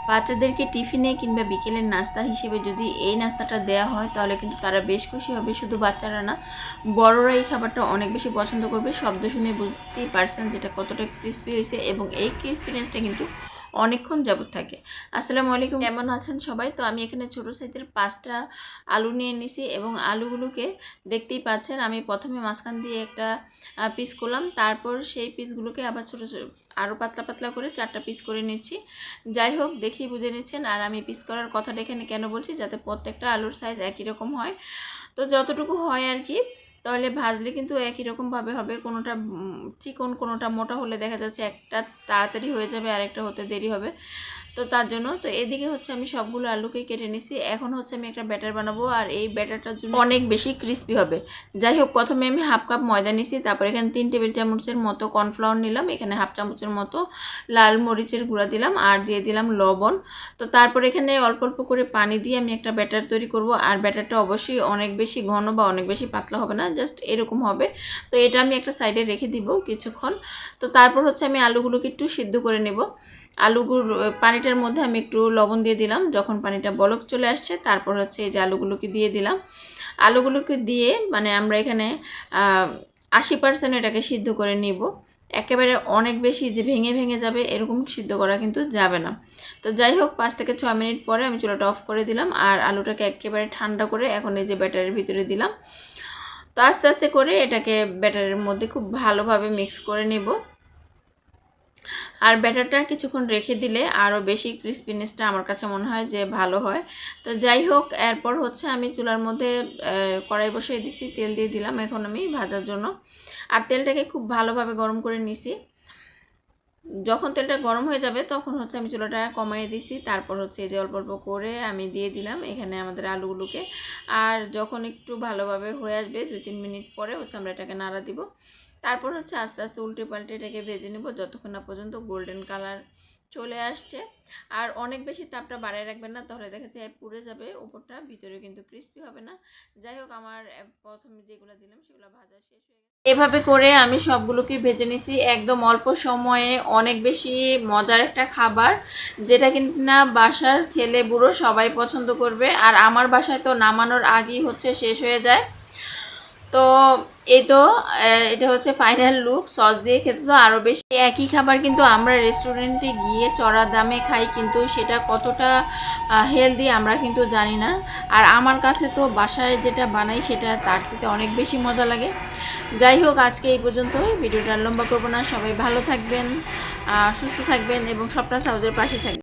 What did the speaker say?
বাচ্চাদেরকে টিফিনে কিংবা বিকেলের নাস্তা হিসেবে যদি এই নাস্তাটা দেওয়া হয় তাহলে কিন্তু তারা বেশ খুশি হবে। শুধু বাচ্চারা না, বড়রা এই খাবারটা অনেক বেশি পছন্দ করবে। শব্দ শুনে বুঝতেই পারছেন যেটা কতটা ক্রিস্পি হয়েছে, এবং এই ক্রিস্পিনেসটা কিন্তু অনেকক্ষণ যাবত থাকে। আসসালামু আলাইকুম, কেমন আছেন সবাই? তো আমি এখানে ছোটো সাইজের 5টা আলু নিয়ে নিছি, এবং আলুগুলোকে দেখতেই পাচ্ছেন আমি প্রথমে মাঝখান দিয়ে একটা পিস করলাম, তারপর সেই পিসগুলোকে আবার ছোটো আরও পাতলা পাতলা করে 4টা পিস করে নিচ্ছি। যাই হোক, দেখেই বুঝে নিচ্ছেন। আর আমি পিস করার কথাটা এখানে কেন বলছি, যাতে প্রত্যেকটা আলুর সাইজ একই রকম হয়। তো যতটুকু হয় আর কি, তাহলে ভাজলে কিন্তু একই রকমভাবে হবে। কোনোটা চিকন, কোনোটা মোটা হলে দেখা যাচ্ছে একটা তাড়াতাড়ি হয়ে যাবে আর একটা হতে দেরি হবে। তো তার জন্য তো এদিকে হচ্ছে আমি সবগুলো আলুকেই কেটে নিছি। এখন হচ্ছে আমি একটা ব্যাটার বানাবো, আর এই ব্যাটারটার জন্য অনেক বেশি ক্রিস্পি হবে। যাই হোক, প্রথমে আমি হাফ কাপ ময়দা নিছি, তারপর এখানে 3 টেবিল চামচের মতো কর্নফ্লাওয়ার নিলাম, এখানে হাফ চামচের মতো লাল মরিচের গুঁড়া দিলাম, আর দিয়ে দিলাম লবণ। তো তারপর এখানে অল্প অল্প করে পানি দিয়ে আমি একটা ব্যাটার তৈরি করব। আর ব্যাটারটা অবশ্যই অনেক বেশি ঘন বা অনেক বেশি পাতলা হবে না, জাস্ট এরকম হবে। তো এটা আমি একটা সাইডে রেখে দিব কিছুক্ষণ। তো তারপর হচ্ছে আমি আলুগুলোকে একটু সিদ্ধ করে নেব। আলুগুলো পানিটার মধ্যে আমি একটু লবণ দিয়ে দিলাম। যখন পানিটা বলক চলে আসছে, তারপর হচ্ছে এই যে আলুগুলোকে দিয়ে দিলাম। আলুগুলোকে দিয়ে মানে আমরা এখানে 80% এটাকে সিদ্ধ করে নিব। একেবারে অনেক বেশি যে ভেঙে ভেঙে যাবে এরকম সিদ্ধ করা কিন্তু যাবে না। তো যাই হোক, 5 থেকে 6 মিনিট পরে আমি চুলাটা অফ করে দিলাম, আর আলুটাকে একেবারে ঠান্ডা করে এখন এই যে ব্যাটারের ভিতরে দিলাম। তো আস্তে আস্তে করে এটাকে ব্যাটারের মধ্যে খুব ভালোভাবে মিক্স করে নেব। আর ব্যাটারটা কিছুক্ষণ রেখে দিলে আরও বেশি ক্রিস্পিনেসটা আমার কাছে মনে হয় যে ভালো হয়। তো যাই হোক, এরপর হচ্ছে আমি চুলার মধ্যে কড়াই বসিয়ে দিছি, তেল দিয়ে দিলাম এখন আমি ভাজার জন্য। আর তেলটাকে খুব ভালোভাবে গরম করে নিছি। যখন তেলটা গরম হয়ে যাবে তখন হচ্ছে আমি চুলাটা কমিয়ে দিছি। তারপর হচ্ছে এই যে অল্প অল্প করে আমি দিয়ে দিলাম এখানে আমাদের আলুগুলোকে। আর যখন একটু ভালোভাবে হয়ে আসবে 2-3 মিনিট পরে হচ্ছে আমরা এটাকে নাড়া দিব। তারপর হচ্ছে আস্তে আস্তে উল্টে পাল্টে এটাকে ভেজে নেব যতক্ষণ না পর্যন্ত গোল্ডেন কালার চলে আসছে। আর অনেক বেশি তাপটা বাড়ায় রাখবেন না, তাহলে দেখা যায় পুড়ে যাবে উপরটা, ভিতরে কিন্তু ক্রিস্পি হবে না। যাই হোক, আমার প্রথমে যেগুলো দিলাম সেগুলো ভাজা শেষ হয়ে গেছে। এভাবে করে আমি সবগুলোকে ভেজে নিছি একদম অল্প সময়ে। অনেক বেশি মজার একটা খাবার, যেটা কিন্তু না বাসার ছেলে বুড়ো সবাই পছন্দ করবে। আর আমার বাসায় তো নামানোর আগেই হচ্ছে শেষ হয়ে যায়। তো এই তো এটা হচ্ছে ফাইনাল লুক। সস দিয়ে খেতে তো আরও বেশি। একই খাবার কিন্তু আমরা রেস্টুরেন্টে গিয়ে চড়া দামে খাই, কিন্তু সেটা কতটা হেলদি আমরা কিন্তু জানি না। আর আমার কাছে তো বাসায় যেটা বানাই সেটা তার সাথে অনেক বেশি মজা লাগে। যাই হোক, আজকে এই পর্যন্তই। ভিডিওটা লম্বা করবো না। সবাই ভালো থাকবেন, সুস্থ থাকবেন এবং সবটা সাউজের পাশে থাকবেন।